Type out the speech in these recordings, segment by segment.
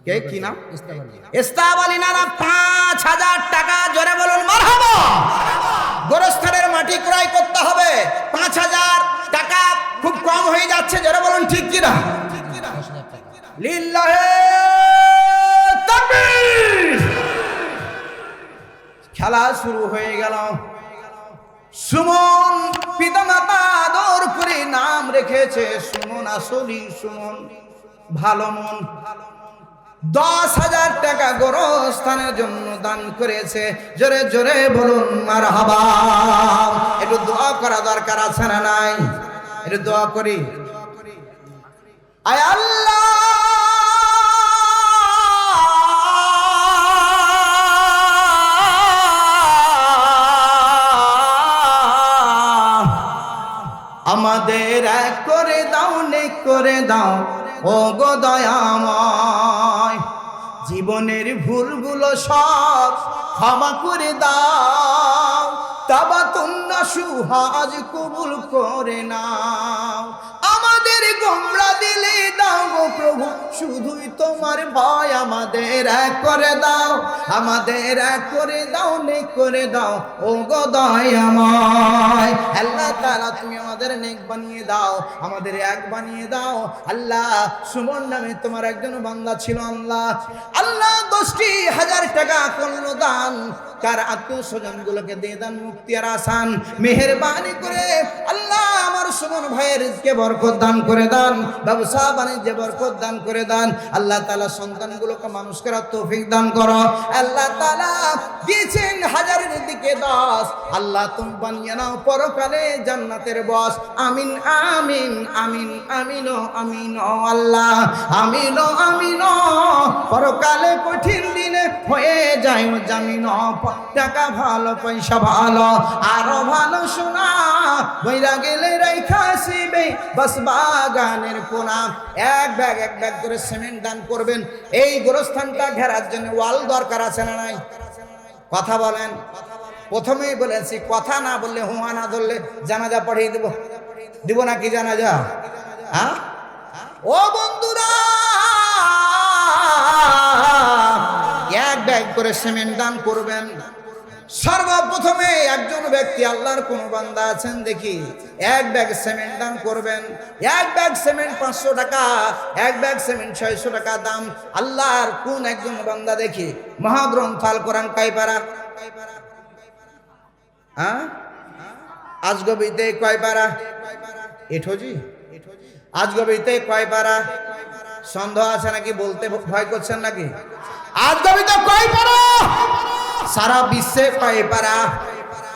কে কি নাম? ইস্তাবালি নানা ৫,০০০ টাকা, জোরে বলুন মারহাবা। গোরস্থানের মাটি ক্রয় করতে হবে ৫,০০০ টাকা, খুব কম হয়ে যাচ্ছে, জোরে বলুন ঠিক কিনা? লিল্লাহে তাকবীর। খেলা শুরু হয়ে গেল। সুমন পিতামাতা আদর করে নাম রেখেছে সুমন, আসলি সুমন, ভালো মন। ১০,০০০ টাকা গোরস্থানের জন্য দান করেছে, জোরে জোরে বলুন মারহাবা। একটু দোয়া করা দরকার আছে না নাই? একটু দোয়া করি। আয় আল্লাহ, আমাদের এক করে দাও, নেক করে দাও ও গো দয়াময়। জীবনের ভুলগুলো সব ক্ষমা করে দাও, তাবাতুন নাসুহা আজ কবুল করে নাও। আমাদের গোমরা দিলে দাও গো প্রভু, শুধুই তোমার ভয়। আমাদের এক করে দাও, আমাদের এক করে দাও, নেক করে দাও ও গো দয়াময়। আল্লাহ তাআলা তুমি আমাদের নেক বানিয়ে দাও, আমাদের এক বানিয়ে দাও। আল্লাহ, সুমন নামে তোমার একজন বান্দা ছিল। আল্লাহ আল্লাহ ১০,০০০ টাকা করলো দান, তার আত্মীয়স্বজন গুলোকে দিয়ে দান মুক্তি আর আসান। মেহেরবানি করে আল্লাহ আমার সুমন ভাইয়ের রিজকে বরকত দান করে দান, ব্যবসা বাণিজ্যে বরকত দান করে দান। আল্লাহ তাআলা সন্তানগুলোকে মানুষ করার তৌফিক দান করো। আল্লাহ তাআলা দিয়েছেন ১০০০-এর দিকে ১০, আল্লাহ তুমি বানিয়ে নাও পরকালে জান্নাতের বস। আমিন আমিন আমিন আমিন আমিন আল্লাহ, আমিন আমিন। পরকালে কঠিন দিনে হয়ে যায় জামিন, টাকা ভালো, পয়সা ভালো, আরো ভালো শোনা, বইরা গেলে রেখা আসিবে বাস বাগানের কোনা। এক ব্যাগ করে সিমেন্ট দান করবেন। এই গোরস্থানটা ঘেরার জন্য ওয়াল দরকার আছে না নাই? কথা বলেন। প্রথমেই বলেছি, কথা না বললে, হুয়া না ধরলে জানাজা পড়িয়ে দেব। দিব নাকি জানাজা? হ্যাঁ ও বন্ধুরা, এক ব্যাগ করে সিমেন্ট দান করবেন। সর্বপ্রথমে একজন ব্যক্তি, আল্লাহর কোন বান্দা আছেন দেখি, এক ব্যাগ সিমেন্ট দান করবেন। এক ব্যাগ সিমেন্ট ৫০০ টাকা, এক ব্যাগ সিমেন্ট ৬০০ টাকা দাম। আল্লাহর কোন একজন বান্দা দেখি, মহাগ্রন্থ আল কোরআন কয় পারা? হ্যাঁ, আজগবিতে কয় পারা? এঠোজি আজগবিতে কয় পারা? সন্দেহ আছে নাকি? বলতে ভয় করছেন নাকি? আজগবিতে কয় পারা? সারা বিশ্বে কয় পারা?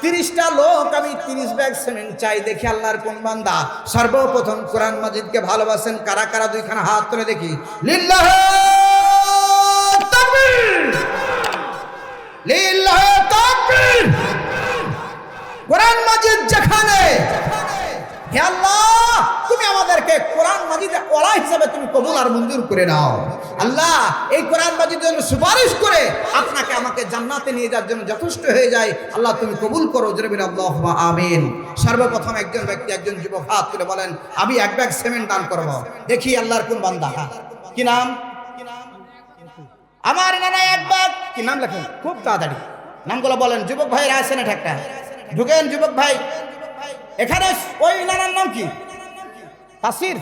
৩০টা লোক, আমি ৩০ ব্যাগ সিমেন্ট চাই। দেখি আল্লাহর কোন বান্দা সর্বপ্রথম কোরআন মাজিদকে ভালোবাসেন। কারা কারা? দুইখানা হাত তুলে দেখি। লিল্লাহে তাকবীর, লিল্লাহে তাকবীর। কোরআন মাজিদ যেখানে, হে আল্লাহ তুমি আমাদেরকে কোরআন মাজিদে ওলা হিসাবে তুমি কবুল আর মঞ্জুর করে নাও। আল্লাহ এই কোরআন মাজিদের জন্য সুপারিশ করে আপনাকে আমাকে জান্নাতে নিয়ে যাওয়ার জন্য যথেষ্ট হয়ে যায়। আল্লাহ তুমি কবুল করো, জোরে বলি আল্লাহুম্মা আমিন। সর্বপ্রথম একজন ব্যক্তি, একজন যুবক হাত তুলে বলেন, আমি এক ব্যাগ সিমেন্ট দান করব। দেখি আল্লাহর কোন বান্দা। কি নাম? আমার নানা এক ব্যাগ। কি নাম লেখেন? খুব তাড়াতাড়ি নামগুলো বলেন। যুবক ভাইরা আছেন, এটা একটা ঢুকেন। যুবক ভাই এখানে, ওই নানার নাম কি? তাসির,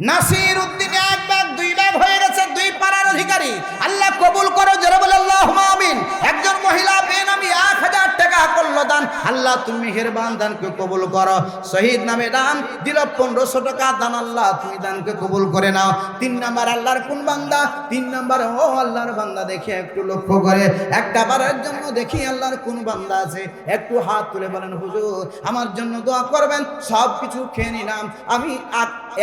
নাসির উদ্দিন। এক ব্যাগ, ২ ব্যাগ হয়ে গেছে, ২ পারার অধিকারী। আল্লাহ কবুল করো, জোরে বলে আল্লাহুম্মা আমিন। একজন মহিলা বেনামি ১,০০০ টাকা করলো দান। আল্লাহ তুমি মেহেরবান, দানকে কবুল করো। শহীদ নামে দান দিল ১৫০০ টাকা দান। আল্লাহ তুমি দানকে কবুল করে নাও। ৩ নাম্বার আল্লাহর কোন বান্দা? ৩ নাম্বার ও আল্লাহর বান্দা দেখে একটু লক্ষ্য করে, একটা বারের জন্য দেখি আল্লাহর কোন বান্দা আছে, একটু হাত তুলে বলেন, হুজুর আমার জন্য দোয়া করবেন। সব কিছু খেয়ে নিলাম, আমি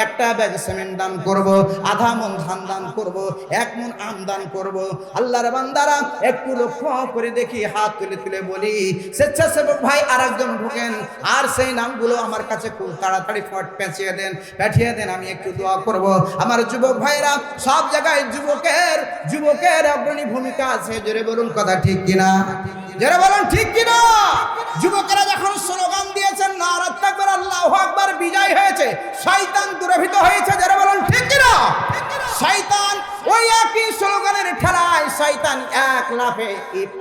একটা ব্যাগ সিমেন্ট দান করব, আধা মন ধান দান করব, ১ মন আম দান করব। আল্লাহর বান্দারা একটু লক্ষ্য করে দেখি, হাত তুলে তুলে বলি, স্বেচ্ছাসেবক ভাই আরেকজন ঢুকেন, আর সেই নামগুলো আমার কাছে খুব তাড়াতাড়ি পাঠিয়ে দেন, আমি একটু দোয়া করব। আমার যুবক ভাইরা, সব জায়গায় যুবকের অগ্রণী ভূমিকা আছে, জোরে বলুন কথা ঠিক কিনা? যারা বলেন ঠিক কিনা? যুবকেরা যখন স্লোগান দিয়েছেন নারে তাকবীর আল্লাহু আকবার, বিজয় হয়েছে, শয়তান দূরীভূত হয়েছে। যারা বলেন ঠিক কিনা? শয়তান ওই একই স্লোগানের ঠেলায় শয়তান এক লাফে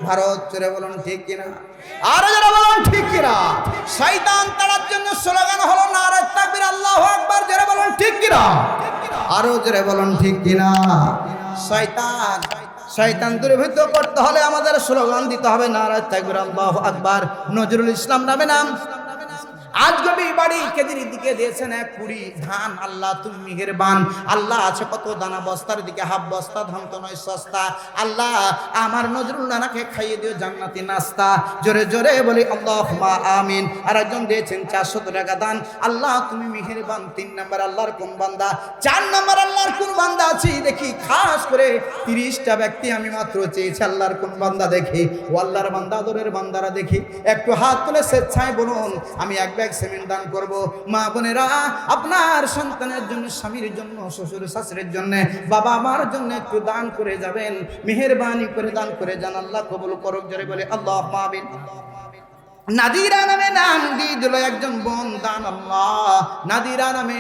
ভারত চলে। বলেন ঠিক কিনা? আর যারা বলেন ঠিক কিনা? শয়তান তাড়ার জন্য স্লোগান হলো নারে তাকবীর আল্লাহু আকবার। যারা বলেন ঠিক কিনা? আরো যারা বলেন ঠিক কিনা? শয়তান দূরীভূত করতে হলে আমাদের স্লোগান দিতে হবে নারে তাকবীর আল্লাহু আকবার। নজরুল ইসলাম নামে নাম আজ গবি বাড়ি কেদির দিকে দিয়েছেন এক পুরি ধান। আল্লাহ তুমি মেহেরবান। আল্লাহ আছে কত দানা, বস্তার দিকে হাফ বস্তা, ধান তো নয় সস্তা। আল্লাহ আমার নজরুল নানাকে খাইয়ে দিও জান্নাতি নাস্তা। জোরে জোরে বলি আল্লাহুম্মা আমিন। আর একজন দিয়েছেন 400 টাকা দান। আল্লাহ তুমি মেহেরবান। 3 নম্বর আল্লাহর কোন বান্দা? 4 নম্বর আল্লাহর কোন বান্দা আছে দেখি। খাস করে 30টা ব্যক্তি আমি মাত্র চেয়েছি আল্লাহর কোন বান্দা দেখি। ও আল্লাহর বান্দা, আদরের বান্দারা দেখি একটু হাত তুলে স্বেচ্ছায় বলুন আমি এক সিমেন্ট দান করব। মা বোনেরা আপনার সন্তানের জন্য, স্বামীর জন্য, শ্বশুর শাশুড়ির জন্য, বাবা মার জন্য একটু দান করে যাবেন। মেহেরবানি করে দান করে যান। আল্লাহ কবুল করুক। জোরে বলে আল্লাহুম্মা আমিন। নাদিরা নামে নাম দিয়ে দিল একজন বোন দান। আল্লাহ নাদিরা নামে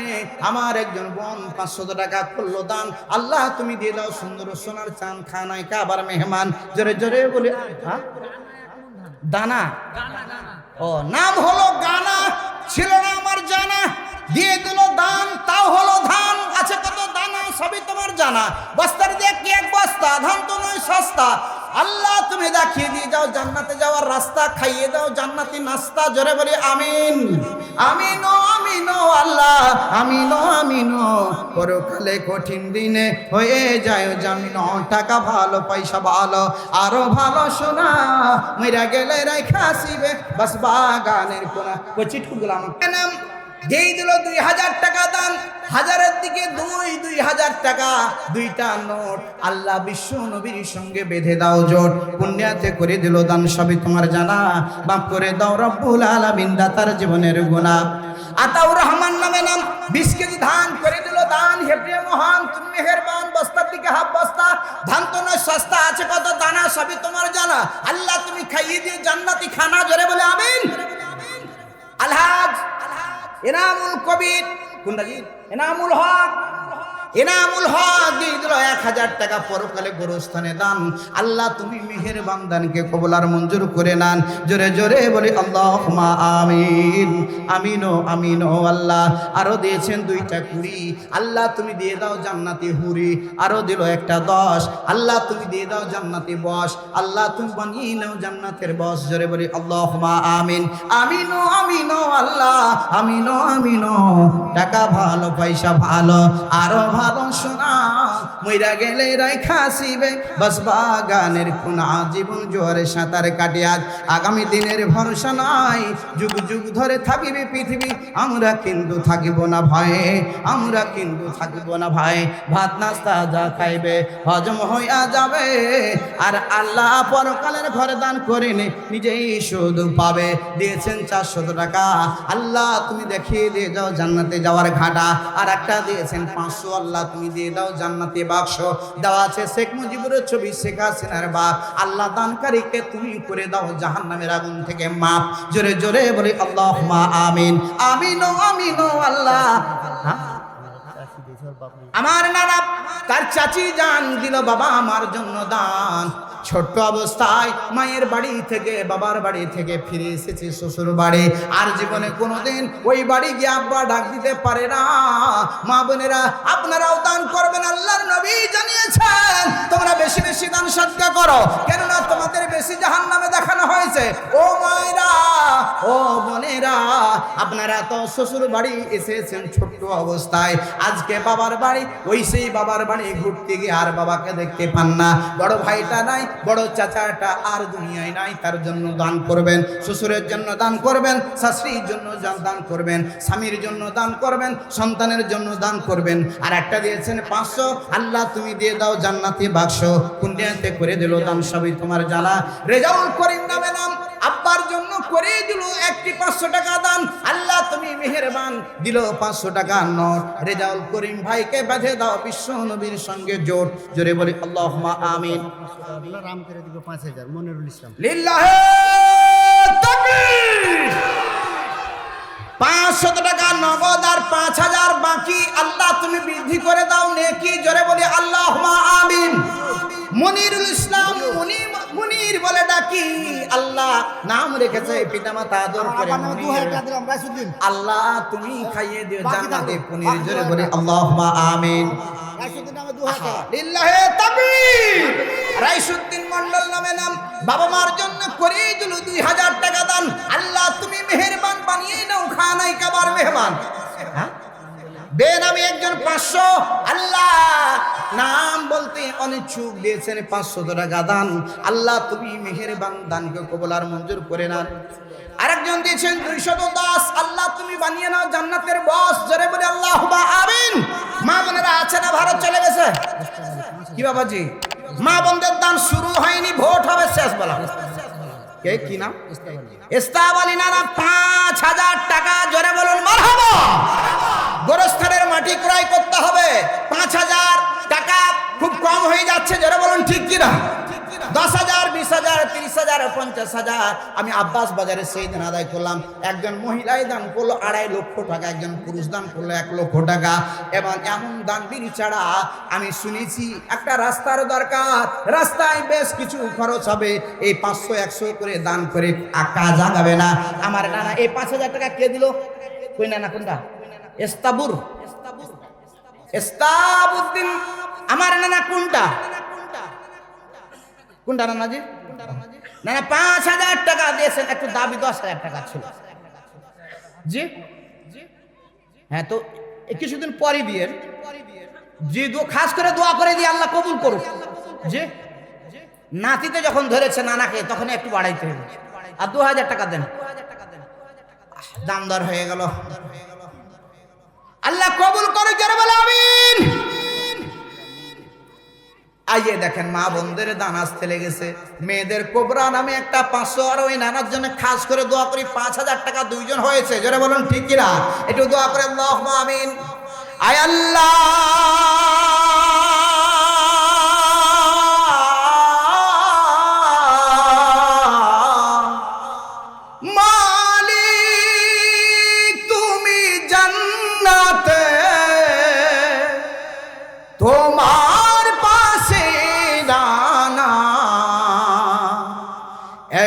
আমার একজন বোন 500 টাকা করলো দান। আল্লাহ তুমি দিয়ে দাও সুন্দর সোনার চাঁদ খানায় কাবার মেহমান। জোরে জোরে বলে দানা। ও নাম হলো গানা, ছিল না আমার জানা। দিয়ে দিল দান, তাও হলো ধান। আছে কত দানা সবই তোমার জানা। বস্তার দিয়ে কি এক বস্তা, ধান তো নয় সস্তা। আল্লাহ তুমি দেখিয়ে দিয়ে যাও জান্নাতে যাওয়ার রাস্তা, খাইয়ে দাও জান্নাতি নাস্তা। জোরে বলি আমিন। আমিনো আমিনো আল্লাহ আমিনো আমিনো। পরকালে কঠিন দিনে হয়ে যায় জামিন। টাকা ভালো, পয়সা ভালো, আরো ভালো সোনা, মইরা গেলে রাইখা আসিবে বাস বাগানের কোনা। বলছি ঠুকলাম নাম যেই দিল 2000 টাকা দান। হাজারের দিকে 2000 টাকা, 2টা নোট। আল্লাহ বিশ্ব নবীর সঙ্গে বেঁধে দাও জোট। পুণ্যাতে করে দিল দান, সবই তোমার জানা। মাফ করে দাও রব্বুল আলামিন দাতার জীবনের গুনাহ। আতাউর রহমান নামে নাম 20 কেজি ধান করে দিল দান। হে প্রিয় মহান তুমি মেহেরবান। বস্তার দিকে হাফ বস্তা, ধান তো নয় সস্তা। আছে কত দানা সবই তোমার জানা। আল্লাহ তুমি খাইয়ে দিও জান্নাতি খানা। জোরে বলে আমিন। আলহাজ এনামুল কবির কুন্ডাজি এনামুল হক, এনামুল হক দিয়ে দিল 1000 টাকা। পরকালে গোরস্থানে দান। আল্লাহ তুমি মেহেরবান, দানকে কবুল আর মঞ্জুর করে নেন। জোরে জোরে বলি আল্লাহুম্মা আমিন। আমিনো আমিনো আল্লাহ। আরো দিয়েছেন 2টা কুড়ি। আল্লাহ তুমি দিয়ে দাও জান্নাতি হুরি। আরো দিল একটা 10। আল্লাহ তুমি দিয়ে দাও জান্নাতি বস। আল্লাহ তুমি বানিয়ে নাও জান্নাতের বস। জোরে বলি আল্লাহুম্মা আমিন। আমিনো আমিনো আল্লাহ আমিনো আমিনো। টাকা ভালো, পয়সা ভালো, আরো ভালো সোনা, মইরা গেলে রাইখা আসিবে বাস বাগানের কোনা। জীবন জোয়ারে সাঁতার কাটে আজ, আগামী দিনের ভরসা নাই। যুগ যুগ ধরে থাকিবে পৃথিবী, আমরা কিন্তু থাকিব না ভয়ে, আমরা কিন্তু থাকিব না ভয়ে। ভাত নাস্তা যা খাইবে হজম হইয়া যাবে। আর আল্লাহ পরকালের ঘরে দান করেনি, নিজেই শুধু পাবে। দিয়েছেন 400 টাকা। আল্লাহ তুমি দেখিয়ে দিয়ে যাও জান্নাতে যাওয়ার ঘাটা। আর একটা দিয়েছেন 500। আল্লাহ তুমি দিয়ে দাও জান্নাতি বাক্স। দেওয়া আছে শেখ মুজিবুরের ছবি, শেখ হাসিনার বাপ। আল্লাহ দানকারীকে তুমি করে দাও জাহান্নামের আগুন থেকে মাপ। জোরে জোরে বলি আল্লাহুম্মা আমিন। আমিনো আমিনো আল্লাহ। আমার নানা তার চাচি জান দিল বাবা আমার জন্য দান। ছোট্ট অবস্থায় মায়ের বাড়ি থেকে, বাবার বাড়ি থেকে ফিরে এসেছে শ্বশুর বাড়ি। আর জীবনে কোনোদিন ওই বাড়ি গিয়ে আব্বা ডাক দিতে পারে না। মা বোনেরা আপনারাও দান করবেন। আল্লাহর নবী জানিয়েছেন তোমরা বেশি বেশি দান সদকা করো, কেননা তোমাদের বেশি জাহান্নামে দেখানো হয়েছে। ও মায়েরা, ও বোনেরা, আপনারা তো শ্বশুর বাড়ি এসেছেন ছোট্ট অবস্থায়। আজকে বাবার বাড়ি, ওই সেই বাবার বাড়ি ঘুরতে গিয়ে আর বাবাকে দেখতে পান না। বড় ভাইটা নাই, বড় চাচাটা আর দুনিয়ায় নাই, তার জন্য দান করবেন। শ্বশুরের জন্য দান করবেন, শাশুড়ির জন্য দান করবেন, স্বামীর জন্য দান করবেন, সন্তানের জন্য দান করবেন। আর একটা দিয়েছেন 500। আল্লাহ তুমি দিয়ে দাও জান্নাতি বাক্স। পুণ্যাতে করে দিল দান, সবই তোমার জানা। রেজাউল করিম নামে নাম, আব্বার জন্য করেই দিল একটি 500 টাকা দান। আল্লাহ তুমি মেহেরবান, দিল 500 টাকা নোট। রেজাউল করিম ভাইকে বেঁধে দাও বিশ্ব নবীর সঙ্গে জোট। জোরে বলি আল্লাহুম্মা আমিন। রাম করে দিব 5000 মনিরুল ইসলাম। লিল্লাহে তাকবীর। 500 টাকা নগদ আর 5000 বাকি। আল্লাহ তুমি বৃদ্ধি করে দাও নেকি। জোরে বলি আল্লাহুম্মা আমিন। মনিরুল ইসলাম, মুনির বলে ডাকি। আল্লাহ নাম রেখেছে, পিতামাতা আদর করে আল্লাহ তুমি খাইয়ে দিও জান্নাতে পনির। জোরে বলি আল্লাহুম্মা আমিন। লিল্লাহে তাকবীর। রাইসুদ্দিন মন্ডল নামে নাম, বাবা মার জন্য করেই দিল 2000 টাকা দান। আল্লাহ তুমি মেহেরবান, বানিয়ে নাও খানাই কাবার মেহমান। বেনামি একজন 500। আল্লাহ নাম বলতে অনিচ্ছুক দিয়েছেন 500 টাকা দান। আল্লাহ তুমি মেহেরবান, দানকে কবুল আর মঞ্জুর করে নাও। আরেকজন দিয়েছেন 210। আল্লাহ তুমি বানিয়ে নাও জান্নাতের বস। জোরে বলে আল্লাহুম্মা আমিন। মা বোনেরা আছে না ভারত চলে গেছে? কি বাবাজি, মা বোনদের দান শুরু হয়নি, ভোট হবে শেষ বলা। কে কি নাম? ইস্তাব আলী নানা 5000 টাকা। জোরে বলুন মারহাবা। গোরস্থানের মাটি ক্রয় করতে হবে 5000 টাকা। খুব কম হয়ে যাচ্ছে, জোরে বলুন ঠিক কিনা? 10,000, 20,000, 30,000, 50,000। আমি আব্বাস বাজারে সেই দিন আদায় করলাম। একজন মহিলাই দান করলো 2.5 লক্ষ টাকা, একজন পুরুষ দান করলো 1 লক্ষ টাকা। এবং এমন দানবীর ছাড়া আমি শুনেছি একটা রাস্তার দরকার, রাস্তায় বেশ কিছু খরচ হবে। এই 500, 100 করে দান করে কাজ আগাবে না। আমার নানা এই 5,000 টাকা কে দিল? কই নানা কোনটা? এস্তাবুদ্দিন আমার নানা কোনটা নানাজি? নানা 5,000 টাকা দিয়েছেন। একটু দাবি 10,000 টাকা ছিল। জি হ্যাঁ, তো কিছুদিন পরে দিয়ে জি খাস করে দোয়া করে দিয়ে আল্লাহ কবুল করুক। জি নাতিতে যখন ধরেছে নানাকে, তখন একটু বাড়াইতে হবে। আর 2000 টাকা দেন, দাম দর হয়ে গেল। আল্লাহ কবুল করে, যারা বলে আমিন। আইয়ে দেখেন মা বোনদের দান আসতে লেগেছে। মেয়েদের কোবরা নামে একটা 500, আর ওই নানার জন্য খাস করে দোয়া করি 5,000 টাকা দুইজন হয়েছে। যারা বলুন ঠিক কিনা? একটু দোয়া করে আল্লাহুম্মা আমিন। আয় আল্লাহ মালিক, তুমি জান্নাতে তোমার পাশে দানা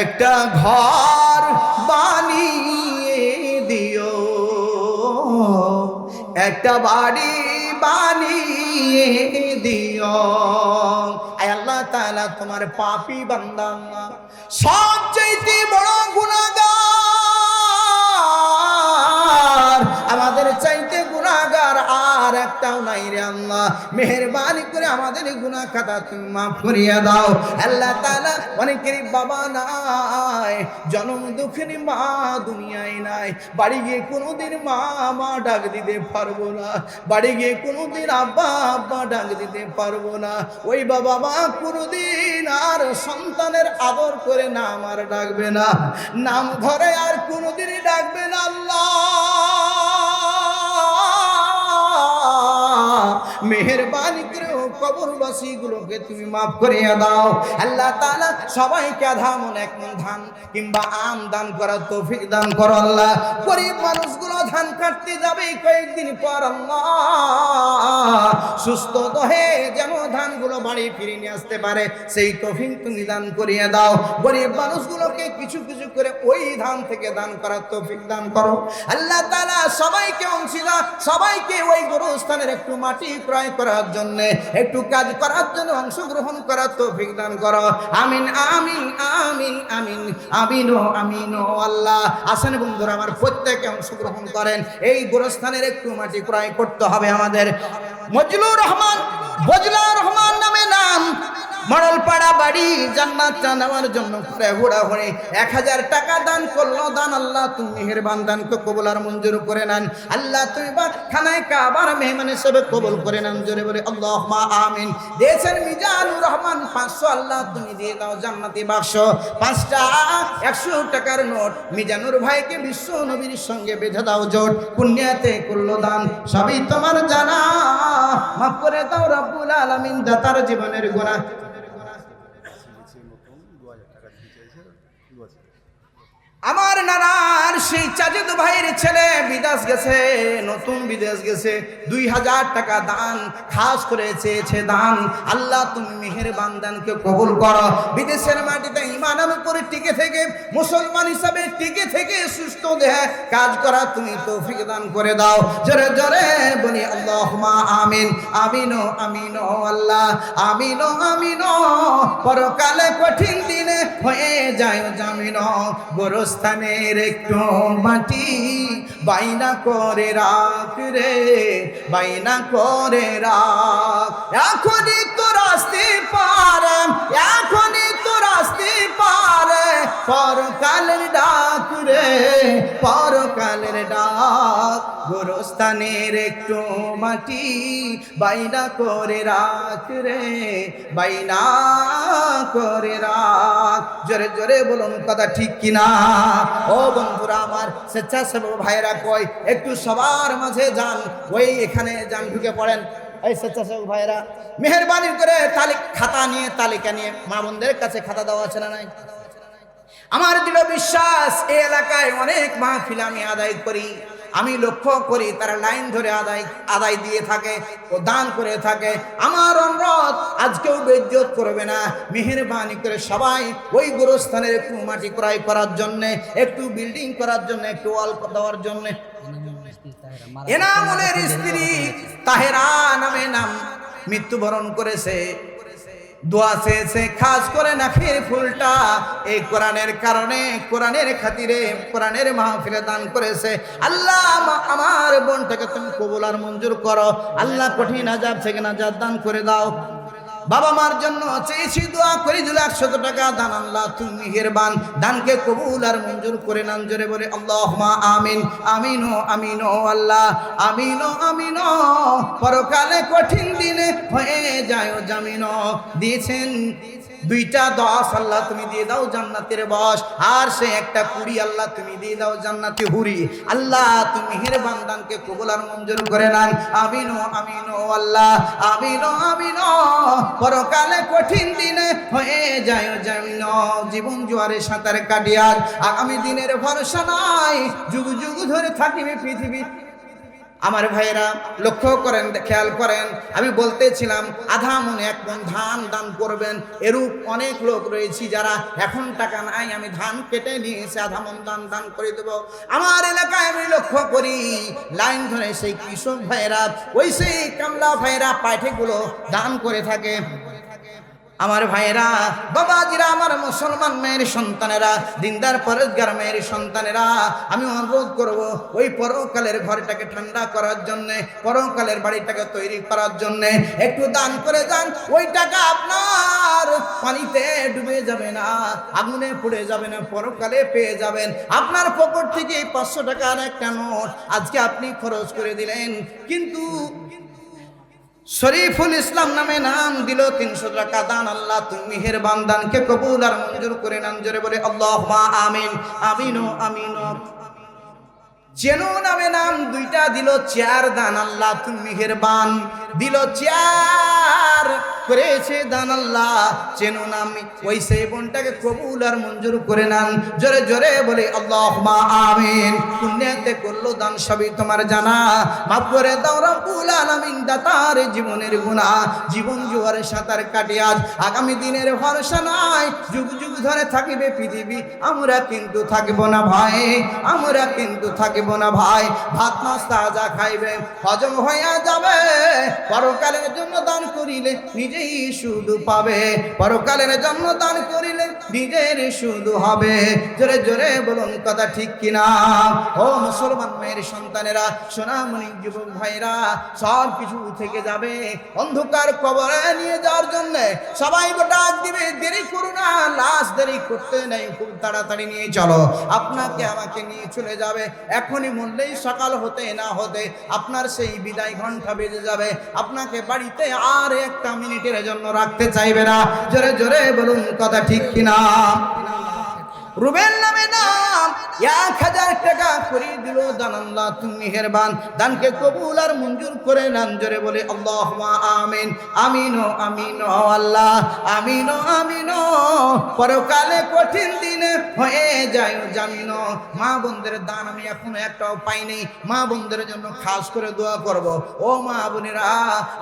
একটা ঘর বানিয়ে দিও, একটা বাড়ি বানিয়ে দিও। আয় আল্লাহ তাআলা তোমার পাপী বান্দা, সবচাইতে বড় গুনাহগার, আমাদের চাইতে গুনাহগার আর একটাও নাই রে আল্লাহ। মেহেরবানি করে আমাদের গুনাহ খাতা তুমি মাফ করিয়া দাও। আল্লাহ তাআলা অনেকের বাবা নাই, জন্ম দুঃখের মা দুনিয়ায় নাই। বাড়ি গিয়ে কোনোদিন মা মা ডাক দিতে পারবো না, বাড়ি গিয়ে কোনোদিন আব্বা আব্বা ডাক দিতে পারবো না। ওই বাবা মা কোনোদিন আর সন্তানের আদর করে নাম আর ডাকবে না, নাম ধরে আর কোনোদিনই ডাকবে না। আল্লাহ মেহেরবানি করে কবরবাসী গুলোকে তুমি মাফ করিয়া দাও। আল্লাহ তাআলা সবাইকে আধা মন এক মন ধান কিংবা আম দান করার তৌফিক দান করো আল্লাহ। গরিব মানুষগুলো ধান কাটতে যাবে কয়েকদিন পর, আল্লাহ সুস্থ দেহে যেন ধানগুলো বাড়ি ফিরে নিয়ে আসতে পারে, সেই তৌফিক তুমি দান করিয়া দাও। গরিব মানুষগুলোকে কিছু কিছু করে ওই ধান থেকে দান করার তৌফিক দান করো আল্লাহ তাআলা। সবাইকে অংশীদার, সবাইকে ওই গোরস্থানের একটু মাটি ক্রয় করার জন্য, একটু কাজ করার জন্য অংশগ্রহণ করার তৌফিক দান করো। আমিন আমিন আমিন আমিন আমিন ও আমিন ও আল্লাহ। আসেন বন্ধুরা আমার, প্রত্যেকে অংশগ্রহণ করেন। এই গোরস্থানের একটু মাটি ক্রয় করতে হবে আমাদের। বজলুর রহমান নামে নাম, মরলপাড়া বাড়ি জান্নাতটা নেওয়ার জন্য ঘোরাঘুরি 1000 টাকা দান করলো। দান আল্লাহ তুমি মেহেরবান, দানকে কবুল আর মঞ্জুর করে নেন। আল্লাহ তুমি বা খানায় কাবার মেহমান হিসেবে কবুল করে নেন। জোরে বলে আল্লাহুম্মা আমিন। দিয়েছেন মিজানুর রহমান 500, আল্লাহ তুমি দিয়ে দাও জান্নাতি বাক্স। 5টা 100 টাকার নোট মিজানুর ভাইকে বিশ্ব নবীর সঙ্গে বেঁধে দাও জোট। পুণ্যাতে করলো দান, সবই তোমার জানা, মাফ করে দাও রব্বুল আলামিন দাতার জীবনের গুনাহ। আমার নানার সেই চাচেদ ভাইয়ের ছেলে বিদেশ গেছে, নতুন বিদেশ গেছে, 2000 টাকা দান খাস করে চেয়েছে দান। আল্লাহ তুমি মেহেরবান, দানকে কবুল করো। বিদেশের মাটিতে ঈমানের উপরে টিকে থেকে মুসলমান হিসাবে টিকে থেকে সুস্থ দেহে কাজ করা তুমি তৌফিক দান করে দাও। জোরে জোরে বলি আল্লাহুম্মা আমিন। আমিনো আমিনো আল্লাহ, আমিনো আমিনো। পরকালে কঠিন দিনে হয়ে যায় জামিনো, গোরস্থানের একটু মাটি বাইনা করে রাখ রে, বাইনা করে রাখ। এখনই তোর আসতে পারে, এখনই তোর আসতে পারে পরকালের ডাক রে, পরকালের ডাক। গোরস্থানের একটু মাটি বাইনা করে রাখ রে, বাইনা করে রাখ। জোরে জোরে বলুন কথা ঠিক কিনা? ও বন্ধুরা আমার, স্বেচ্ছাসেবক ভাইরা কই একটু সবার মাঝে যান, ওই এখানে যান, ঢুকে পড়েন। এই স্বেচ্ছাসেবক ভাইরা মেহেরবানি করে খাতা নিয়ে, তালিকা নিয়ে, মা বোনদের কাছে খাতা দেওয়া আছে না নাই? আমার দৃঢ় বিশ্বাস এই এলাকায় অনেক মাহফিল আমি আদায় করি, আমি লক্ষ্য করি তারা লাইন ধরে আদায় দিয়ে থাকে ও দান করে থাকে। আমার অনুরোধ, আজকেও বেইজ্জত করবে না, মেহেরবানি করে সবাই ওই গোরস্থানের একটু মাটি ক্রয় করার জন্য, একটু বিল্ডিং করার জন্য, একটু ওয়াল দেওয়ার জন্য। এনামুলের স্ত্রী তাহেরা নামে নাম মৃত্যুবরণ করেছে, দোয়া চেয়েছে খাস করে নাফির ফুলটা এই কোরআনের কারণে, কোরআনের খাতিরে, কোরআনের মাহফিলে দান করেছে। আল্লাহ আমার বোনটাকে তুমি কবুল আর মঞ্জুর করো। আল্লাহ কঠিন আযাব থেকে নাজাত দান করে দাও। বাবা মার জন্য চেয়েছি, দোয়া করি 200 টাকা দান। আল্লাহ তুমি মেহেরবান, দানকে কবুল আর মঞ্জুর করে নেন। জোরে বলে আল্লাহুম্মা আমিন। আমিনো আমিনো আল্লাহ, আমিনো আমিনো। পরকালে কঠিন দিনে হয়ে যায় জামিনো। দিয়েছেন 2টা 10, আল্লাহ তুমি দিয়ে দাও জান্নাতের বশ। আর সে একটা 20, আল্লাহ তুমি দিয়ে দাও জান্নাতি হুরি। আল্লাহ তুমি মেহেরবান, দানকে কবুল আর মঞ্জুর করে নেন। আমিনো আমিনো আল্লাহ, আমিনো আমিনো। পরকালে কঠিন দিনে হয়ে যায় জামিনো। জীবন জোয়ারে সাঁতার কাটিয়া আগামী দিনের ভরসা নাই, যুগ যুগ ধরে থাকিবে পৃথিবী। আমার ভাইয়েরা লক্ষ্য করেন, খেয়াল করেন, আমি বলতেছিলাম আধা মনে 1 মণ ধান দান করবেন। এরূপ অনেক লোক রয়েছি যারা এখন টাকা নাই, আমি ধান কেটে নিয়ে এসে আধা মণ দান করে দেব। আমার এলাকায় আমি লক্ষ্য করি লাইন ধরে সেই কৃষক ভাইয়েরা, ওই সেই কামলা ভাইয়েরা পাঠেগুলো দান করে থাকে। আমার ভাইয়েরা, বাবাজিরা, আমার মুসলমান মেয়ের সন্তানেরা, দিনদার পরেশগার মেয়ের সন্তানেরা, আমি অনুরোধ করব ওই পরকালের ঘরটাকে ঠান্ডা করার জন্যে, পরকালের বাড়িটাকে তৈরি করার জন্যে একটু দান করে যান। ওই টাকা আপনার পানিতে ডুবে যাবে না, আগুনে পুড়ে যাবে না, পরকালে পেয়ে যাবেন। আপনার পকেট থেকে 500 টাকার একটা নোট আজকে আপনি খরচ করে দিলেন, কিন্তু শরীফুল ইসলাম নামে নাম দিল 300 টাকা দান। আল্লাহ তুমি মেহেরবান, দানকে কবুল আর মঞ্জুর করে নেন। জোরে বলে আল্লাহুম্মা আমিন। Amino amino. চেনো নামে নাম 2টা দিল 4 দান। আল্লাহ তুমি মেহেরবান, দিল 4 করেছে দান। আল্লাহ চেনো নাম ওই সেই বোনটাকে কবুল আর মঞ্জুর করে নেন। জোরে জোরে বলে আল্লাহুম্মা আমিন। পুণ্যতে করলো দান, সবই তোমার জানা, মাফ করে দাও রব্বুল আলামিন দাতার জীবনের গুনাহ। জীবন জোয়ারে সাঁতার কাটে আজ আগামী দিনের ভরসা নাই, যুগ যুগ ধরে থাকিবে পৃথিবী। আমরা কিন্তু থাকবো না ভাই, আমরা কিন্তু থাকবো না ভাই। ভাত মাছ তাজা খাইবে, হজম হইয়া যাবে। পরকালের জন্য দান করিলে নিজেই শুধু পাবে, পরকালের জন্য দান করিলে নিজের শুধু হবে। জোরে জোরে বলুন কথা ঠিক কিনা? ও মুসলমান মেয়ের সন্তানেরা, সোনামণি যুবক ভাইরা, সব কিছু থেকে যাবে, অন্ধকার কবরে নিয়ে যাওয়ার জন্য সবাই ডাক দিবে, দেরি করো না, লাশ দেরি করতে নেই, খুব তাড়াতাড়ি নিয়ে চলো, আপনাকে আমাকে নিয়ে চলে যাবে। এখনই মরলেই সকাল হতে না হতে আপনার সেই বিদায় ঘন্টা বেজে যাবে, আপনাকে বাড়িতে আর একটা মিনিটের জন্য রাখতে চাইবে না। জোরে জোরে বলুন কথা ঠিক কিনা? রুবেল নামে নাম 1000 টাকা করে দিল দান। আল্লাহ তুমি মেহেরবান, দানকে কবুল আর মঞ্জুর করে নেন। জোরে বলে আল্লাহুম্মা আমিন। আমিন ও আমিন ও আল্লাহ, আমিন ও আমিন ও। পরকালে কঠিন দিনে হয়ে যায় জামিন। মা বোনদের দান আমি এখনো একটাও পাইনি, মা বোনদের জন্য খাস করে দোয়া করব। ও মা বোনেরা,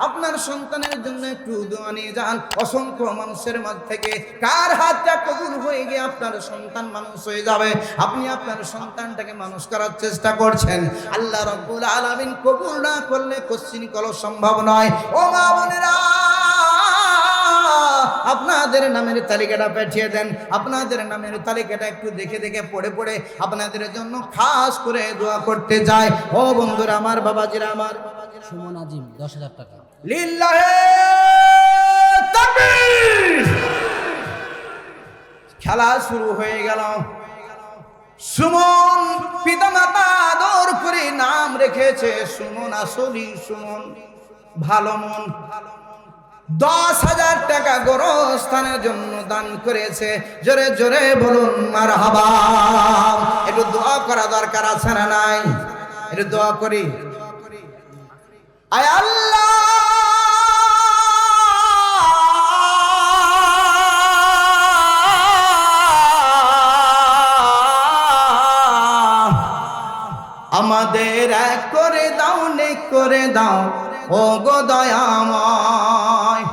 আপনার সন্তানের জন্য একটু দোয়া নিয়ে যান। অসংখ্য মানুষের মাঝ থেকে কার হাতটা কবুল হয়ে গিয়ে আপনার সন্তান মানুষ হয়ে যাবে। আপনি আপনার সন্তানটাকে মানুষ করার চেষ্টা করছেন, আল্লাহ রাব্বুল আলামিন কবুল না করলে কোশ্চিন করা সম্ভব নয়। ও মা বোনেরা, আপনাদের নামের তালিকাটা পাঠিয়ে দেন, আপনাদের নামের তালিকাটা একটু দেখে দেখে পড়ে পড়ে আপনাদের জন্য খাস করে দোয়া করতে চাই। ও বন্ধুরা আমার, বাবাজিরা আমার, সুমন আজিম 10,000 টাকা। লিল্লাহে তাকবীর। খেলা শুরু হয়ে গেল। সুমন পিতামাতা আদর করে নাম রেখেছে সুমন, আসলি সুমন, ভালো মন। 10,000 টাকা গোরস্থানের জন্য দান করেছে। জোরে জোরে বলুন মারহাবা। একটু দোয়া করা দরকার আছে না নাই? একটু দোয়া করি। আয় আল্লাহ, আমাদের এক করে দাও, নেক করে দাও, ও গো দয়াময়।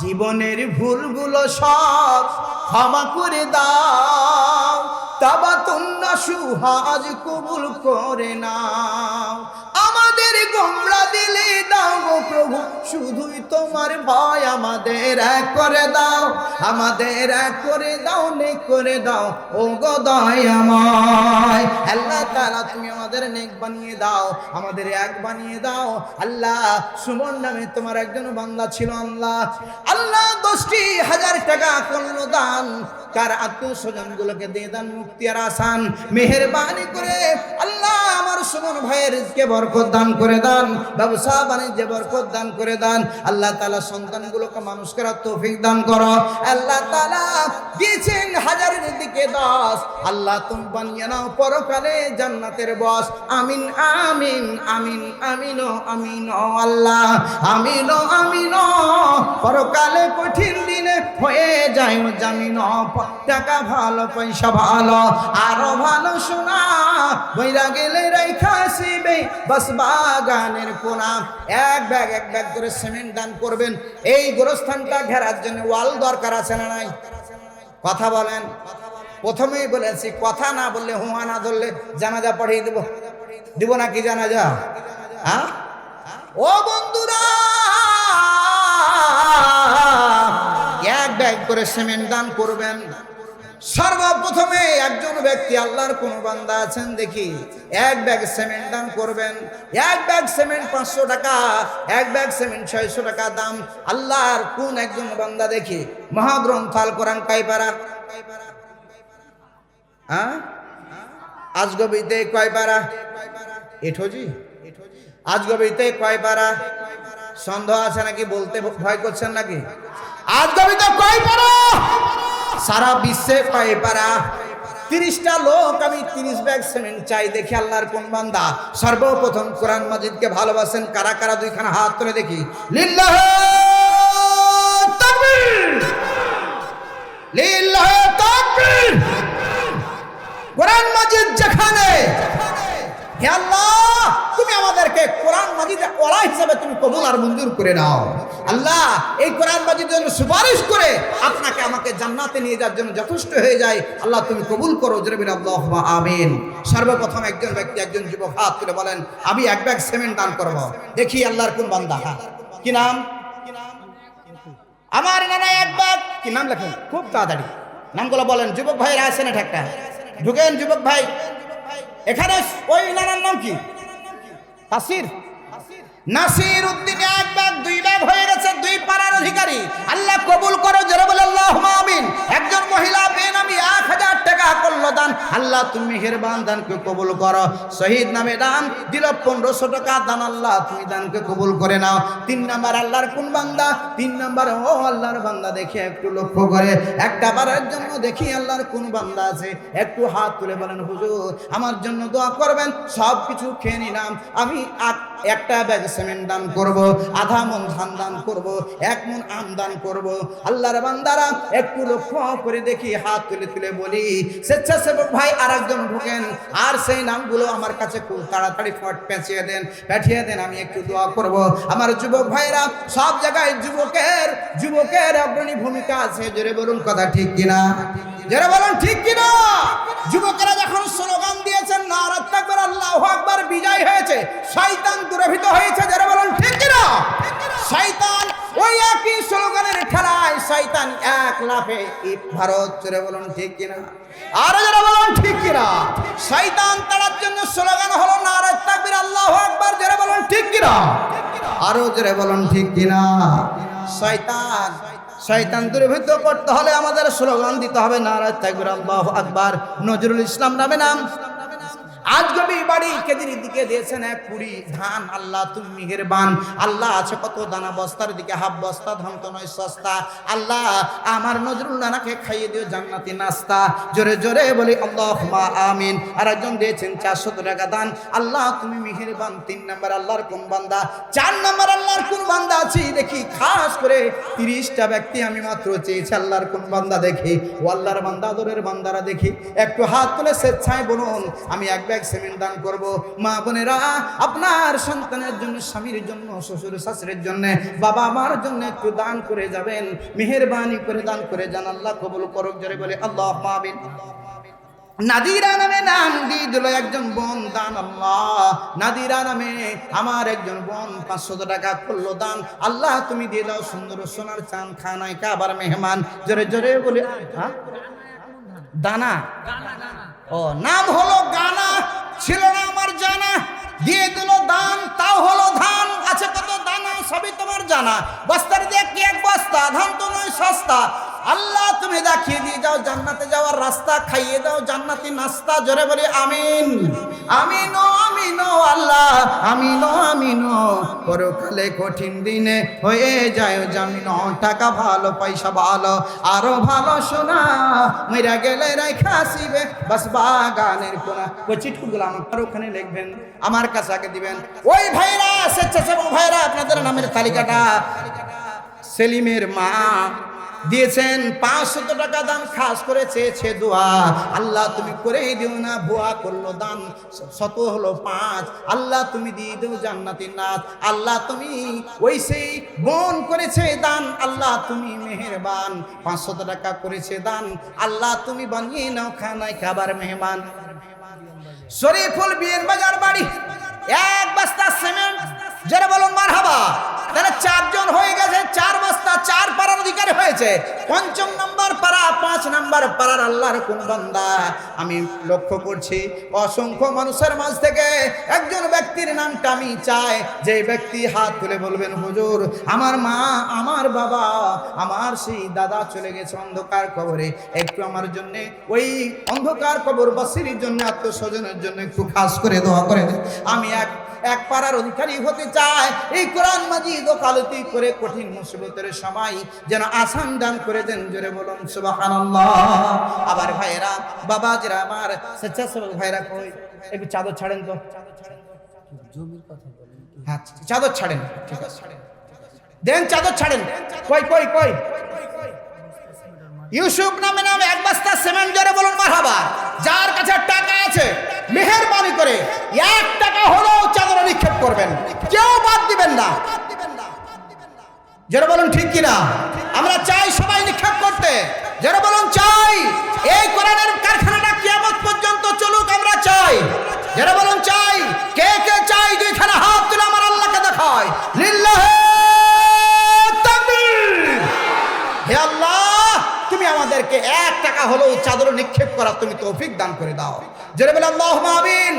জীবনের ভুলগুলো সব ক্ষমা করে দাও, তাবাতুন নাসুহা আজ কবুল করে নাও। আমাদের গোমরা দিলে দাও গো প্রভু, শুধুই তোমার ভয়। আমাদের এক করে দাও, আমাদের এক করে দাও, নেক করে দাও, ও গো দয়াময়। আল্লাহ তাআলা তুমি আমাদের নেক বানিয়ে দাও, আমাদের এক বানিয়ে দাও। আল্লাহ, সুমন নামে তোমার একজন বান্দা ছিল। আল্লাহ আল্লাহ 10,000 টাকা করলো দান। কার আত্মীয় স্বজন গুলোকে দিয়ে দান, মুক্তি আর আসান। মেহেরবানি করে আল্লাহ আমার সুমন ভাইয়ের রিজকে বরকত দান করে দান, ব্যবসা বাণিজ্যে বরকত দান করে দান। আল্লাহ তাআলা সন্তানগুলোকে মানুষ করার তৌফিক দান করো। আল্লাহ তাআলা দিয়েছেন 1000-এর দিকে 10। আল্লাহ তুমি বানিয়ে নাও পরকালে জান্নাতের বস। আমিন আমিন আমিন আমিন ও আমিন ও আল্লাহ, আমিন ও আমিন ও। পরকালে কঠিন দিনে হয়ে যায় জামিন। টাকা ভালো, পয়সা ভালো, আরো ভালো সোনা, বইরা গেলে রাইখা আসিবে বাস বাগানের কোনা। এক ব্যাগ করে সিমেন্ট দান করবেন। এই গোরস্থানটা ঘেরার জন্য ওয়াল দরকার আছে না নাই? কথা বলেন। প্রথমেই বলেছি, কথা না বললে, হুয়া না ধরলে জানাজা পড়িয়ে দিব নাকি জানাজা? হ্যাঁ ও বন্ধুরা, এক ব্যাগ করে সিমেন্ট দান করবেন। সর্বপ্রথমে একজন ব্যক্তি, আল্লাহর কোন বান্দা আছেন দেখি, এক ব্যাগ সিমেন্ট দান করবেন। এক ব্যাগ সিমেন্ট 500 টাকা, এক ব্যাগ সিমেন্ট 600 টাকা দাম। আল্লাহর কোন একজন বান্দা দেখি, মহাগ্রন্থ আল কোরআন কয় পারা? হ্যাঁ, আজগবিতে কয় পারা? এঠোজি আজগবিতে কয় পারা? সন্দেহ আছে নাকি? বলতে ভয় করছেন নাকি? আজগবিতে কয় পারা? সারা বিশ্বে কয় পারা? 30টা লোক, আমি 30 ব্যাগ সিমেন্ট চাই। দেখি আল্লাহর কোন বান্দা সর্বপ্রথম কোরআন মাজিদকে ভালোবাসেন? কারা কারা দুইখানা হাত তুলে দেখি। লিল্লাহে তাকবীর, লিল্লাহে তাকবীর। কোরআন মাজিদ যেখানে, হে আল্লাহ তুমি আমাদেরকে কোরআন মাজিদে ওলা হিসাবে তুমি কবুল আর মঞ্জুর করে নাও। আল্লাহ এই কোরআন মাজিদের জন্য সুপারিশ করে আপনাকে আমাকে জান্নাতে নিয়ে যাওয়ার জন্য যথেষ্ট হয়ে যায়। আল্লাহ তুমি কবুল করো। জোরে বলেন আল্লাহুম্মা আমিন। সর্বপ্রথম একজন ব্যক্তি, একজন যুবক হাত তুলে বলেন, আমি এক ব্যাগ সিমেন্ট দান করব। দেখি আল্লাহর কোন বান্দা। কি নাম? আমার নানা এক ব্যাগ। কি নাম লেখেন? খুব তাড়াতাড়ি নামগুলো বলেন। যুবক ভাইরা আছেন এটা একটা, ঢুকেন যুবক ভাই। এখানে ওই নানার নাম কি? তাসির। নাসির উদ্দিন এক ভাগ দুই ভাগ হয়ে গেছে, দুই পাড়ার অধিকারী। আল্লাহ কবুল করো, জোরে বলে আল্লাহুম্মা আমিন। একজন মহিলা বেনামি 1000 টাকা করলো দান। আল্লাহ তুমি মেহেরবান, দানকে কবুল করো। শহীদ নামে দান দিল 1500 টাকা দান। আল্লাহ তুমি দানকে কবুল করে নাও। 3 নাম্বার আল্লাহর কোন বান্দা? 3 নাম্বার ও আল্লাহর বান্দা, দেখে একটু লক্ষ্য করে একটা বারের জন্য দেখি আল্লাহর কোন বান্দা আছে, একটু হাত তুলে বলেন হুজুর আমার জন্য দোয়া করবেন। সব কিছু খেয়ে নিলাম, আমি একটা ব্যাগ সিমেন্ট দান করব, আধা মন ধান দান করব, 1 মন আম দান করব। আল্লাহর বান্দারা একটু লক্ষ্য করে দেখি, হাত তুলে তুলে বলি স্বেচ্ছাসেবক ভাই আরেকজন ঢুকেন, আর সেই নামগুলো আমার কাছে খুব তাড়াতাড়ি পাঠিয়ে দেন, আমি একটু দোয়া করব। আমার যুবক ভাইরা, সব জায়গায় যুবকের অগ্রণী ভূমিকা আছে, জোরে বলুন কথা ঠিক কিনা, জোরে বলুন ঠিক কিনা। যুবকেরা যখন স্লোগান দিয়েছেন নারে তাকবীর আল্লাহু আকবার, বিজয় হয়েছে, শয়তান দূরীভূত হয়েছে, জোরে বলুন ঠিক কিনা। শয়তান ওই একই স্লোগানের খেলায় শয়তান এক লাফে ভারত, জোরে বলুন ঠিক কিনা, আর জোরে বলুন ঠিক কিনা। শয়তান তাড়ার জন্য স্লোগান হলো নারে তাকবীর আল্লাহু আকবার, জোরে বলুন ঠিক কিনা, আরো জোরে বলুন ঠিক কিনা। শয়তান দূরীভূত করতে হলে আমাদের স্লোগান দিতে হবে নারে তাকবীর আল্লাহু আকবার। নজরুল ইসলাম নামে নাম, আজ গবি বাড়ি কেদির দিকে দিয়েছেন 1 পুরি ধান। আল্লাহ তুমি মেহেরবান। আল্লাহ আছে কত দানা, বস্তার দিকে হাফ বস্তা ধান তো নয় সস্তা। আল্লাহ আমার নজরুল নানাকে খাইয়ে দিও জান্নাতি নাস্তা, জোরে জোরে বলি আল্লাহুম্মা আমিন। আর একজন দিয়েছেন 400 টাকা দান। আল্লাহ তুমি মেহেরবান। 3 নাম্বার আল্লাহর কোন বান্দা? 4 নাম্বার আল্লাহর কোন বান্দা আছে দেখি, খাস করে 30টা ব্যক্তি আমি মাত্র চেয়েছি, আল্লাহর কোন বান্দা দেখি, ও আল্লাহর বান্দা আদরের বান্দারা দেখি, একটু হাত তুলে স্বেচ্ছায় বলুন আমি এক ব্যাগ সিমেন্ট দান করব। মা বোনেরা, আপনার সন্তানের জন্য, স্বামীর জন্য, শ্বশুর শাশুড়ির জন্য, বাবা মার জন্য একটু দান করে যাবেন, মেহেরবানি করে দান করে যান। আল্লাহ কবুল করুক, জোরে বলে আল্লাহুম্মা আমিন। নাদিরা নামে নাম দিয়ে দিল একজন বোন দান। আল্লাহ নাদিরা নামে আমার একজন বোন 500 টাকা করলো দান। আল্লাহ তুমি দিয়ে দাও সুন্দর সোনার চাঁদ, খানায় কাবার মেহমান, জোরে জোরে বলে দানা। ও নাম হলো গানা, ছিল না আমার জানা, দিয়ে দিল দান, তাও হলো ধান। আছে কত দানা সবই তোমার জানা, বস্তার দিয়ে কি 1 বস্তা ধান তো নয় সস্তা। আল্লাহ তুমি দেখিয়ে দিয়ে যাও জান্নাতে যাওয়ার রাস্তা, খাইয়ে দাও জান্নাতি নাস্তা, জোরে বলি আমিন। আমিন ও আমিন ও আল্লাহ, আমিন ও আমিন ও। পরকালে কঠিন দিনে হয়ে যায় জামিন, টাকা ভালো পয়সা ভালো আরো ভালো সোনা, মইরা গেলে রাইখা আসিবে বাস বাগানের কোনা। ওই চিটকুটগুলো আমার ওখানে লিখবেন, আমার কাছে আগে দিবেন। ওই ভাইরা, স্বেচ্ছাসেবক ভাইরা, আপনাদের নামের তালিকাটা। সেলিমের মা দিয়েছেন 500 টাকা দান, খাস করে চেয়েছে দোয়া। আল্লাহ তুমি করেই দিও না, ভুয়া করলো দান, 100 হলো 5। আল্লাহ তুমি দিয়ে দিও জান্নাতি নাত। আল্লাহ তুমি ওই সেই বোন করেছে দান, আল্লাহ তুমি মেহেরবান। 500 টাকা করেছে দান, আল্লাহ তুমি বানিয়ে নাও খানায় খাবার মেহমান। শরীফুল বিয়ের বাজার বাড়ি, 1 বস্তা সিমেন্ট, যারা বলুন মারহাবা। তাহলে 4 জন হয়ে গেছে, 4 বস্তা, 4 পাড়ার অধিকারী হয়েছে। 5 নম্বর পাড়া, 5 নম্বর পাড়ার আল্লাহর কোন বান্দা? আমি লক্ষ্য করছি অসংখ্য মানুষের মাঝ থেকে একজন ব্যক্তির নামটা আমি চাই, যে ব্যক্তি হাত তুলে বলবেন হুজুর আমার মা, আমার বাবা, আমার সেই দাদা চলে গেছে অন্ধকার কবরে, একটু আমার জন্য ওই অন্ধকার কবরবাসীর জন্য, আত্মস্বজনের জন্য একটু খাস করে দোয়া করে দেন। আমি এক পাড়ার অধিকারী হতে চাই। এই কোরআন মাজিদ ওকালতি করে কঠিন মুসিবতের সময় যেন আসান দান করে দেন, জোরে বলুন সুবহানাল্লাহ। আবার ভাইরা, বাবাজিরা, আমার স্বেচ্ছাসেবক ভাইরা কই, একটু চাদর ছাড়েন তো। জমির কথা বলেন। হ্যাঁ চাদর ছাড়েন, ঠিক আছে দেন, চাদর ছাড়েন। কই কই কই ইউসুফ নামে 1 বস্তা সিমেন্ট, জোরে বলুন মারহাবা। যার কাছে টাকা আছে মেহেরবানি করে 1 টাকা হলেও চাদরে নিক্ষেপ করবেন, কেউ বাদ দিবেন না, জোরে বলুন ঠিক কিনা। আমরা চাই সবাই নিক্ষেপ করতে, জোরে বলুন চাই। এই কোরআনের কারখানাটা কিয়ামত পর্যন্ত চলুক, আমরা চাই, জোরে বলুন চাই। কে কে চাই? 2খানা হাত তুলে আমার আল্লাহকে দেখায়, লিল্লাহি তাকবীর। হে আল্লাহ, তুমি আমাদেরকে 1 টাকা হলেও চাদর নিক্ষেপ করার তুমি তৌফিক দান করে দাও, জোরে বলে আল্লাহুম্মা আমিন।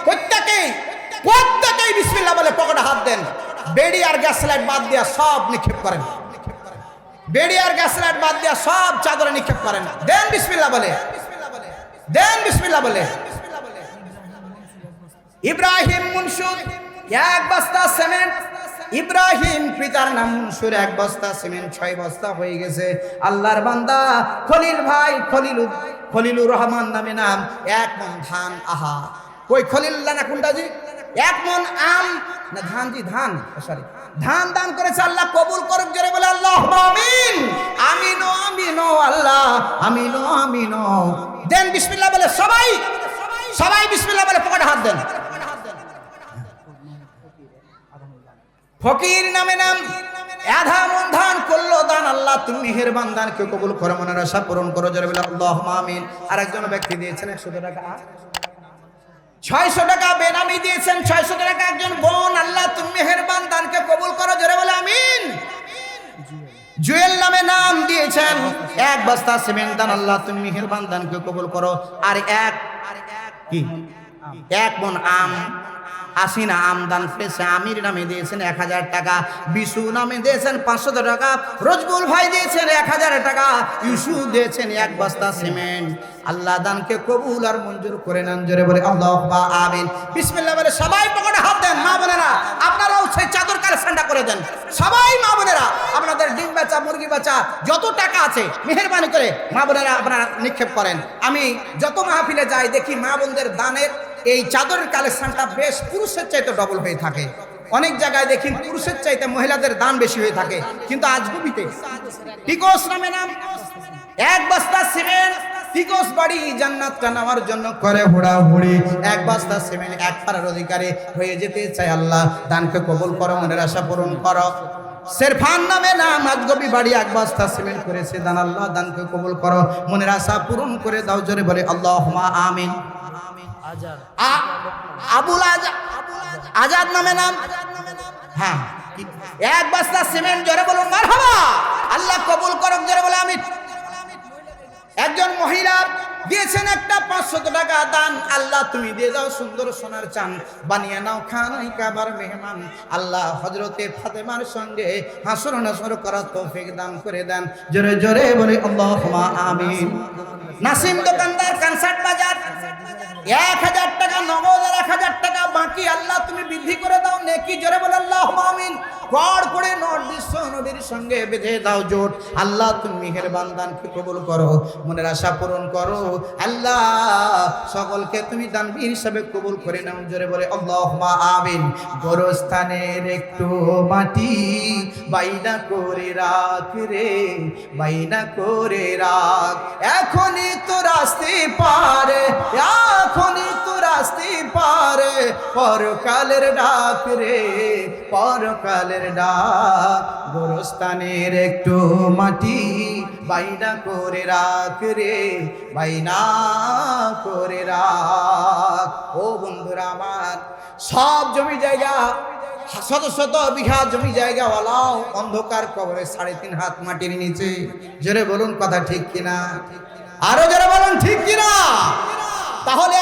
প্রত্যেকেই বিসমিল্লাহ বলে পকেটে হাত দেন। বেড়ি আর গ্যাস লাইট বাদ দিয়া সব নিক্ষেপ করেন, বেড়ি আর গ্যাস লাইট বাদ দিয়া সব চাদরে নিক্ষেপ করেন। দেন বিসমিল্লাহ বলে, দেন বিসমিল্লাহ বলে। ইব্রাহিম মনসুর 1 বস্তা সিমেন্ট, ইব্রাহিম পিতার নাম মনসুর 1 বস্তা সিমেন্ট 6 বস্তা হয়ে গেছে। আল্লাহর বান্দা খলিল ভাই খলিলুর রহমান নামে নাম 1 মন ধান। আহা কই খলিল্লাহ না কোনটা জি? 1 মন আম না ধান জি, ধান সরি ধান দান করেছে। আল্লাহ কবুল করুক, জোরে বলে আল্লাহ আমিন। আমিন আমিন আল্লাহ আমিন আমিন। দেন বিসমিল্লাহ বলে সবাই, সবাই বিসমিল্লাহ বলে পকেটে হাত দেন। ফকির নামে নাম 1/2 মন ধান করলো দান। আল্লাহ তুমি মেহেরবান দানকে কবুল করো, মনের আশা পূরণ করো, জোরে বলে আল্লাহুম্মা আমিন। আরেকজন ব্যক্তি দিয়েছেন 100 টাকা, 600 টাকা বেনামি দিয়েছেন 600 টাকা একজন বোন। আল্লাহ তুমি মেহেরবান দানকে কবুল করো, জোরে বলে আমিন। জুয়েল নামে নাম দিয়েছেন 1 বস্তা সিমেন্ট দান। আল্লাহ তুমি মেহেরবান দানকে কবুল করো। আর 1 মন আম আসিনা আমদান পেয়েছে। আমির নামে দিয়েছেন 1000 টাকা, বিশু নামে দিয়েছেন 500 টাকা, রজবুল ভাই দিয়েছেন 1000 টাকা, ইউসুফ দিয়েছেন 1 বস্তা সিমেন্ট। আল্লাহ দানকে কবুল আর মঞ্জুর করে নেন, জোরে বলে আল্লাহুম্মা আমিন। বিসমিল্লাহ বলে সবাই পকেটে হাত দেন। মা বোনেরা আপনারাও সেই চাদর কালেকশনটা করে দেন। সবাই মা বোনেরা আপনাদের ডিম বেচা, মুরগি বেচা যত টাকা আছে মেহেরবানি করে মা বোনেরা আপনারা নিক্ষেপ করেন। আমি যত মাহফিলে যাই দেখি মা বোনদের দানের এই চাদরের কালেকশনটা বেশ পুরুষের চাইতে ডবল হয়ে থাকে। অনেক জায়গায় দেখি পুরুষের চাইতে মহিলাদের দান বেশি হয়ে থাকে, কিন্তু আজগুবিতে টিকোস নামে নাম 1 বস্তা সিমেন্ট। টিকোস বাড়ি জান্নাতটা নেওয়ার জন্য করে হুড়াহুড়ি। 1 বস্তা সিমেন্ট 1 পাড়ার অধিকারী হয়ে যেতে চাই। আল্লাহ দানকে কবুল করো, মনের আশা পূরণ করো। সেরফান নামে নাম আজগবি বাড়ি 1 বস্তা সিমেন্ট করেছে দান। আল্লাহ দানকে কবুল করো, মনের আশা পূরণ করে দাও, জোরে বলে আল্লাহুম্মা আমিন। আবুল আজাদ নামে নাম, হ্যাঁ 1 বস্তা সিমেন্ট, জোরে বলুন মারহাবা। আল্লাহ কবুল করুক, জোরে বলে আমিন। একজন মহিলা দিয়েছেন একটা 500 টাকা দান। আল্লাহ তুমি দিয়ে দাও সুন্দর সোনার চান, বানিয়ে নাও খানাই কাবার মেহমান। আল্লাহ হযরতে ফাতেমার সঙ্গে হাসর নাসর করার তৌফিক দান করে দেন, জোরে জোরে বলে আল্লাহুম্মা আমিন। নাসিম দোকানদার কানসাট বাজার 1000 টাকা নগদ আর 1000 টাকা বাকি। আল্লাহ তুমি বৃদ্ধি করে দাও নেকি, জোরে বলে আল্লাহুম্মা আমিন। কড় করে নট বিশ্ব নবীর সঙ্গে বেঁধে দাও জোট। আল্লাহ তুমি মেহেরবান দানকে কবুল করো, মনের আশা পূরণ করো। আল্লাহ সকলকে তুমি দানবীর হিসাবে কবুল করে নাও, জোরে বলে আল্লাহুম্মা আমিন। গোরস্থানের একটু মাটি বাইনা করে রাখ রে, বাইনা করে রাখ। এখনই তো রাস্তে পারে, এখনই তো রাস্তে পারে, পরকালের ডাক রে, পরকালের ডাক। গোরস্থানের একটু মাটি বাইনা করে রাখ রে, বাইনা করে রাখ। ও বন্ধুরা আমার, সব জমি জায়গা শত শত বিঘা জমি জায়গা ওয়ালাও অন্ধকার কবরে 3.5 হাত মাটির নিচে। জোরে বলুন কথা ঠিক কিনা, আরো জোরে বলুন ঠিক কিনা। তাহলে